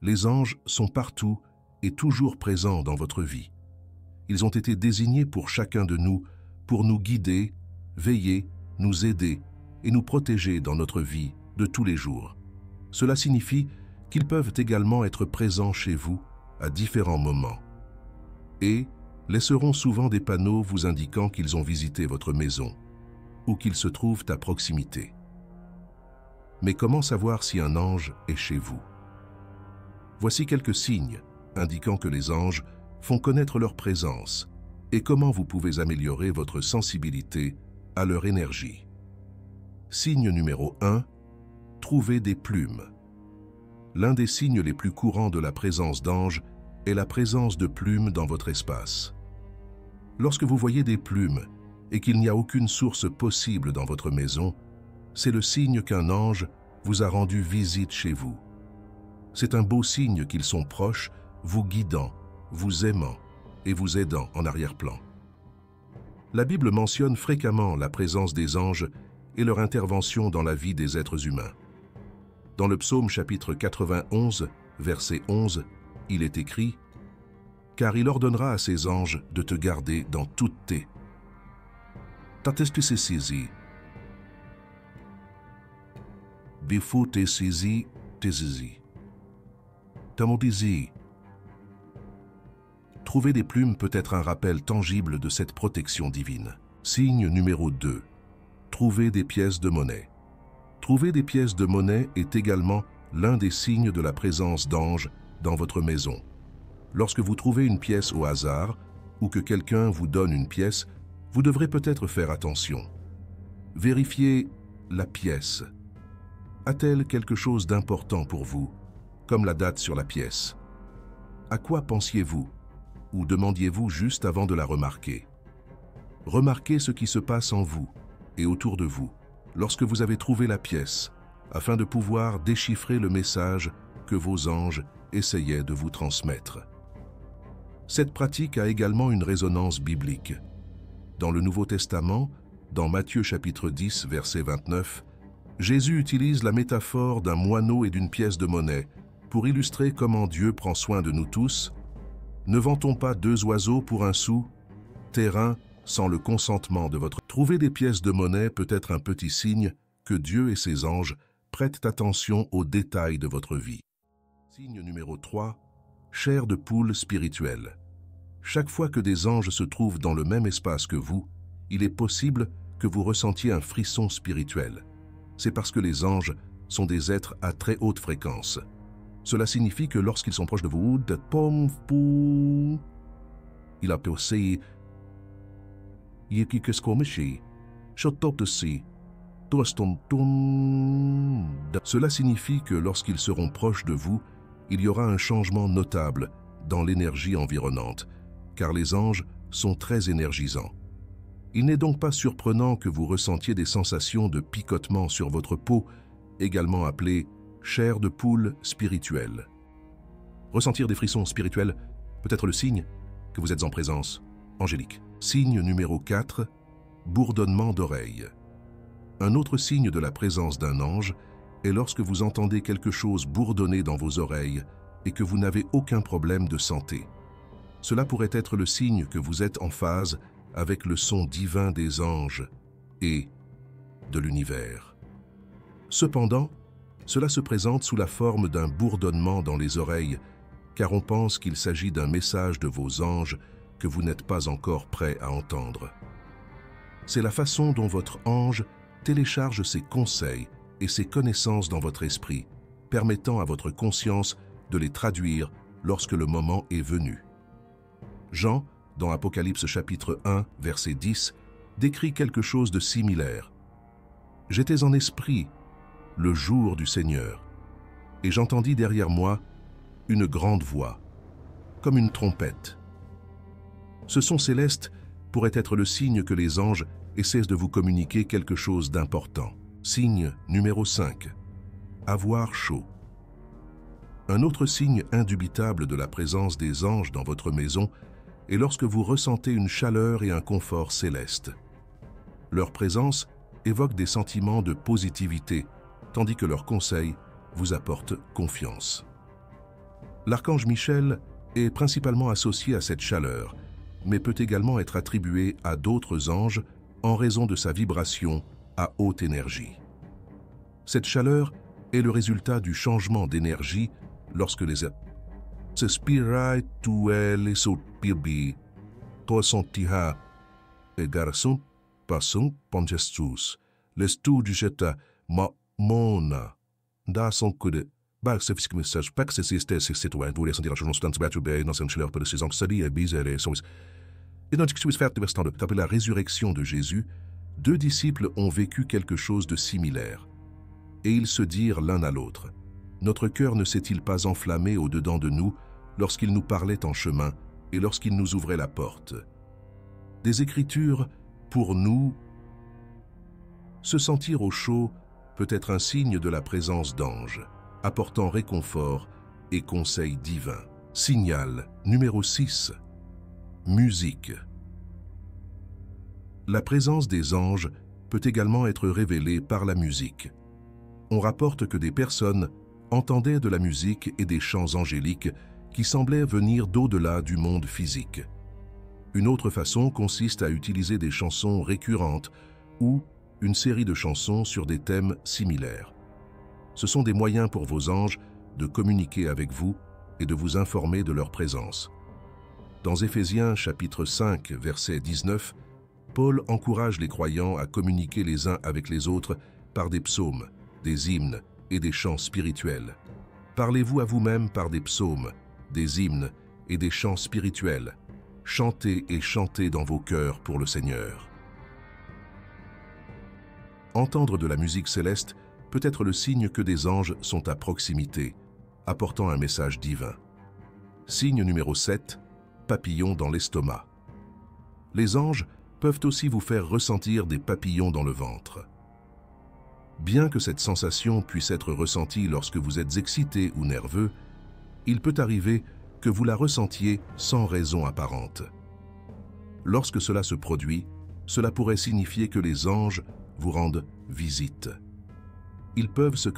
Les anges sont partout et toujours présents dans votre vie. Ils ont été désignés pour chacun de nous, pour nous guider, veiller, nous aider et nous protéger dans notre vie de tous les jours. Cela signifie qu'ils peuvent également être présents chez vous à différents moments et laisseront souvent des panneaux vous indiquant qu'ils ont visité votre maison ou qu'ils se trouvent à proximité. Mais comment savoir si un ange est chez vous? Voici quelques signes indiquant que les anges font connaître leur présence et comment vous pouvez améliorer votre sensibilité à leur énergie. Signe numéro 1, trouvez des plumes. L'un des signes les plus courants de la présence d'anges est la présence de plumes dans votre espace. Lorsque vous voyez des plumes et qu'il n'y a aucune source possible dans votre maison, c'est le signe qu'un ange vous a rendu visite chez vous. C'est un beau signe qu'ils sont proches, vous guidant, vous aimant et vous aidant en arrière-plan. La Bible mentionne fréquemment la présence des anges et leur intervention dans la vie des êtres humains. Dans le psaume chapitre 91, verset 11, il est écrit « Car il ordonnera à ses anges de te garder dans toutes tes... » T'attestes saisi. Before t'es saisi, t'es saisi. Tamodizi. Trouver des plumes peut être un rappel tangible de cette protection divine. Signe numéro 2. Trouver des pièces de monnaie. Trouver des pièces de monnaie est également l'un des signes de la présence d'anges dans votre maison. Lorsque vous trouvez une pièce au hasard ou que quelqu'un vous donne une pièce, vous devrez peut-être faire attention. Vérifiez la pièce. A-t-elle quelque chose d'important pour vous, comme la date sur la pièce? À quoi pensiez-vous ou demandiez-vous juste avant de la remarquer? Remarquez ce qui se passe en vous et autour de vous lorsque vous avez trouvé la pièce, afin de pouvoir déchiffrer le message que vos anges essayaient de vous transmettre. Cette pratique a également une résonance biblique. Dans le Nouveau Testament, dans Matthieu chapitre 10, verset 29, Jésus utilise la métaphore d'un moineau et d'une pièce de monnaie pour illustrer comment Dieu prend soin de nous tous. Ne vend-on pas 2 oiseaux pour un sou, terrain sans le consentement de votre... Trouver des pièces de monnaie peut être un petit signe que Dieu et ses anges prêtent attention aux détails de votre vie. Signe numéro 3, chair de poule spirituelle. Chaque fois que des anges se trouvent dans le même espace que vous, il est possible que vous ressentiez un frisson spirituel. C'est parce que les anges sont des êtres à très haute fréquence. Cela signifie que lorsqu'ils sont proches de vous, il a aussi Cela signifie que lorsqu'ils seront proches de vous, il y aura un changement notable dans l'énergie environnante, car les anges sont très énergisants. Il n'est donc pas surprenant que vous ressentiez des sensations de picotement sur votre peau, également appelées chair de poule spirituelle. Ressentir des frissons spirituels peut être le signe que vous êtes en présence angélique. Signe numéro 4, bourdonnement d'oreilles. Un autre signe de la présence d'un ange est lorsque vous entendez quelque chose bourdonner dans vos oreilles et que vous n'avez aucun problème de santé. Cela pourrait être le signe que vous êtes en phase avec le son divin des anges et de l'univers. Cependant, cela se présente sous la forme d'un bourdonnement dans les oreilles, car on pense qu'il s'agit d'un message de vos anges que vous n'êtes pas encore prêt à entendre. C'est la façon dont votre ange télécharge ses conseils et ses connaissances dans votre esprit, permettant à votre conscience de les traduire lorsque le moment est venu. Jean, dans Apocalypse chapitre 1, verset 10, décrit quelque chose de similaire. « J'étais en esprit le jour du Seigneur, et j'entendis derrière moi une grande voix, comme une trompette. » Ce son céleste pourrait être le signe que les anges essaient de vous communiquer quelque chose d'important. Signe numéro 5. Avoir chaud. Un autre signe indubitable de la présence des anges dans votre maison est lorsque vous ressentez une chaleur et un confort céleste. Leur présence évoque des sentiments de positivité, tandis que leurs conseils vous apportent confiance. L'archange Michel est principalement associé à cette chaleur, mais peut également être attribué à d'autres anges en raison de sa vibration à haute énergie. Cette chaleur est le résultat du changement d'énergie lorsque les spirituels soupirbi toisontiha et garçon passant pangestus les studjeta ma mona da son coup de bagsefsk message pax c'est citoyen vous les sentir changement dans battu bay dans une chaleur de ces anxiétés et bizarre et sont et dans ce faire de taper la résurrection de Jésus, deux disciples ont vécu quelque chose de similaire. Et ils se dirent l'un à l'autre, notre cœur ne s'est-il pas enflammé au-dedans de nous lorsqu'il nous parlait en chemin et lorsqu'il nous ouvrait la porte? Des Écritures, pour nous, se sentir au chaud peut être un signe de la présence d'anges, apportant réconfort et conseils divins. Signal numéro 6. Musique. La présence des anges peut également être révélée par la musique. On rapporte que des personnes entendaient de la musique et des chants angéliques qui semblaient venir d'au-delà du monde physique. Une autre façon consiste à utiliser des chansons récurrentes ou une série de chansons sur des thèmes similaires. Ce sont des moyens pour vos anges de communiquer avec vous et de vous informer de leur présence. Dans Éphésiens chapitre 5, verset 19, Paul encourage les croyants à communiquer les uns avec les autres par des psaumes, des hymnes et des chants spirituels. Parlez-vous à vous-même par des psaumes, des hymnes et des chants spirituels. Chantez et chantez dans vos cœurs pour le Seigneur. Entendre de la musique céleste peut être le signe que des anges sont à proximité, apportant un message divin. Signe numéro 7. Papillons dans l'estomac. Les anges peuvent aussi vous faire ressentir des papillons dans le ventre. Bien que cette sensation puisse être ressentie lorsque vous êtes excité ou nerveux, il peut arriver que vous la ressentiez sans raison apparente. Lorsque cela se produit, cela pourrait signifier que les anges vous rendent visite. Ils peuvent se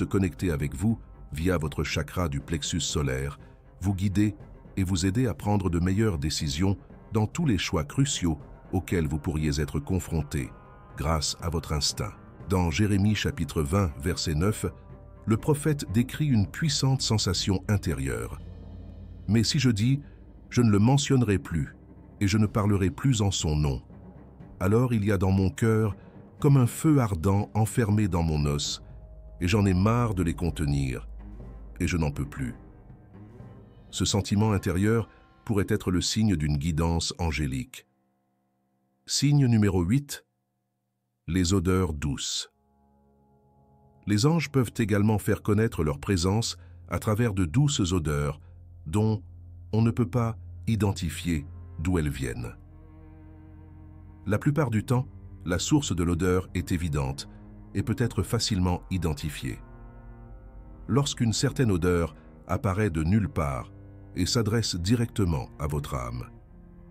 connecter avec vous via votre chakra du plexus solaire, vous guider et vous aider à prendre de meilleures décisions dans tous les choix cruciaux auxquels vous pourriez être confrontés grâce à votre instinct. Dans Jérémie chapitre 20, verset 9, le prophète décrit une puissante sensation intérieure. « Mais si je dis, je ne le mentionnerai plus, et je ne parlerai plus en son nom, alors il y a dans mon cœur comme un feu ardent enfermé dans mon os, et j'en ai marre de les contenir, et je n'en peux plus. » Ce sentiment intérieur pourrait être le signe d'une guidance angélique. Signe numéro 8. Les odeurs douces. Les anges peuvent également faire connaître leur présence à travers de douces odeurs dont on ne peut pas identifier d'où elles viennent. La plupart du temps, la source de l'odeur est évidente et peut être facilement identifiée. Lorsqu'une certaine odeur apparaît de nulle part et s'adresse directement à votre âme,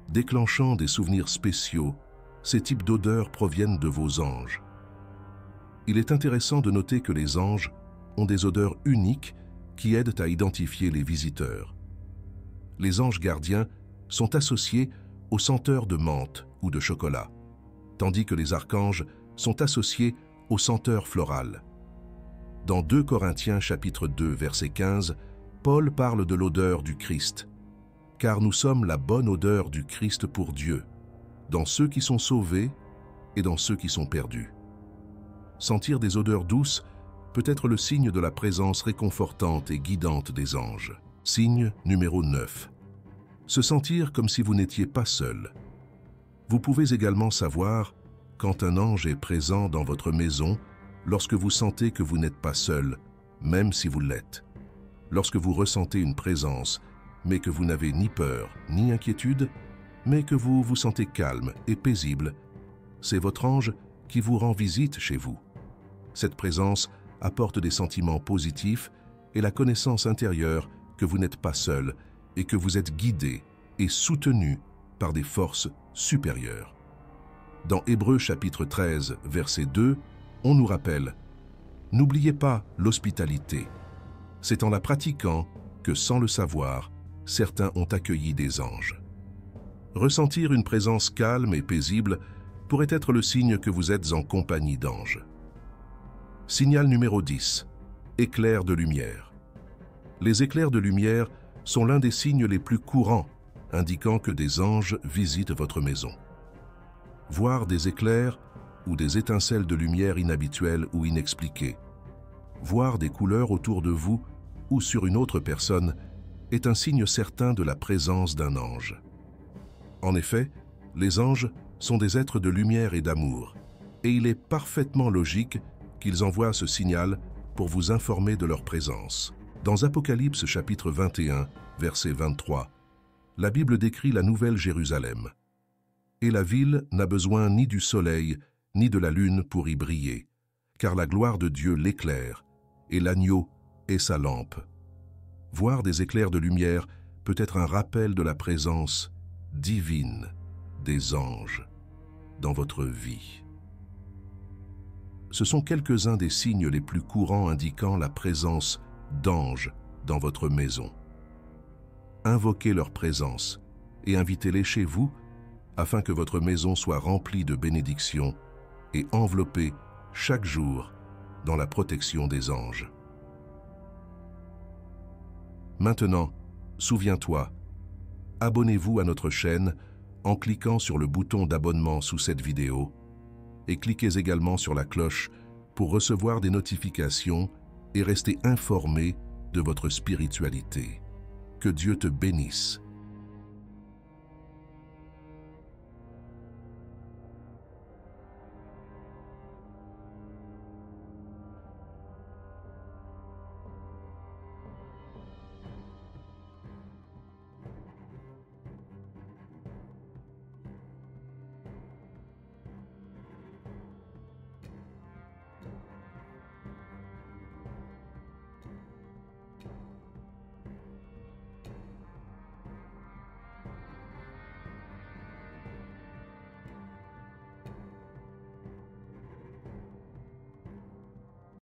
déclenchant des souvenirs spéciaux, ces types d'odeurs proviennent de vos anges. Il est intéressant de noter que les anges ont des odeurs uniques qui aident à identifier les visiteurs. Les anges gardiens sont associés aux senteurs de menthe ou de chocolat, tandis que les archanges sont associés aux senteurs florales. Dans 2 Corinthiens chapitre 2 verset 15, Paul parle de l'odeur du Christ, car nous sommes la bonne odeur du Christ pour Dieu, dans ceux qui sont sauvés et dans ceux qui sont perdus. Sentir des odeurs douces peut être le signe de la présence réconfortante et guidante des anges. Signe numéro 9. Se sentir comme si vous n'étiez pas seul. Vous pouvez également savoir quand un ange est présent dans votre maison lorsque vous sentez que vous n'êtes pas seul, même si vous l'êtes. Lorsque vous ressentez une présence, mais que vous n'avez ni peur ni inquiétude, mais que vous vous sentez calme et paisible, c'est votre ange qui vous rend visite chez vous. Cette présence apporte des sentiments positifs et la connaissance intérieure que vous n'êtes pas seul et que vous êtes guidé et soutenu par des forces supérieures. Dans Hébreux chapitre 13, verset 2, on nous rappelle « N'oubliez pas l'hospitalité. C'est en la pratiquant que, sans le savoir, certains ont accueilli des anges. Ressentir une présence calme et paisible pourrait être le signe que vous êtes en compagnie d'anges. Signal numéro 10. Éclairs de lumière. Les éclairs de lumière sont l'un des signes les plus courants indiquant que des anges visitent votre maison. Voir des éclairs ou des étincelles de lumière inhabituelles ou inexpliquées, voir des couleurs autour de vous ou sur une autre personne est un signe certain de la présence d'un ange. En effet, les anges sont des êtres de lumière et d'amour, et il est parfaitement logique qu'ils envoient ce signal pour vous informer de leur présence. Dans Apocalypse chapitre 21, verset 23, la Bible décrit la Nouvelle Jérusalem. Et la ville n'a besoin ni du soleil, ni de la lune pour y briller, car la gloire de Dieu l'éclaire, et l'agneau est sa lampe. Voir des éclairs de lumière peut être un rappel de la présence divine des anges dans votre vie. Ce sont quelques-uns des signes les plus courants indiquant la présence d'anges dans votre maison. Invoquez leur présence et invitez-les chez vous afin que votre maison soit remplie de bénédictions et enveloppée chaque jour dans la protection des anges. Maintenant, souviens-toi, abonnez-vous à notre chaîne en cliquant sur le bouton d'abonnement sous cette vidéo et cliquez également sur la cloche pour recevoir des notifications et rester informé de votre spiritualité. Que Dieu te bénisse.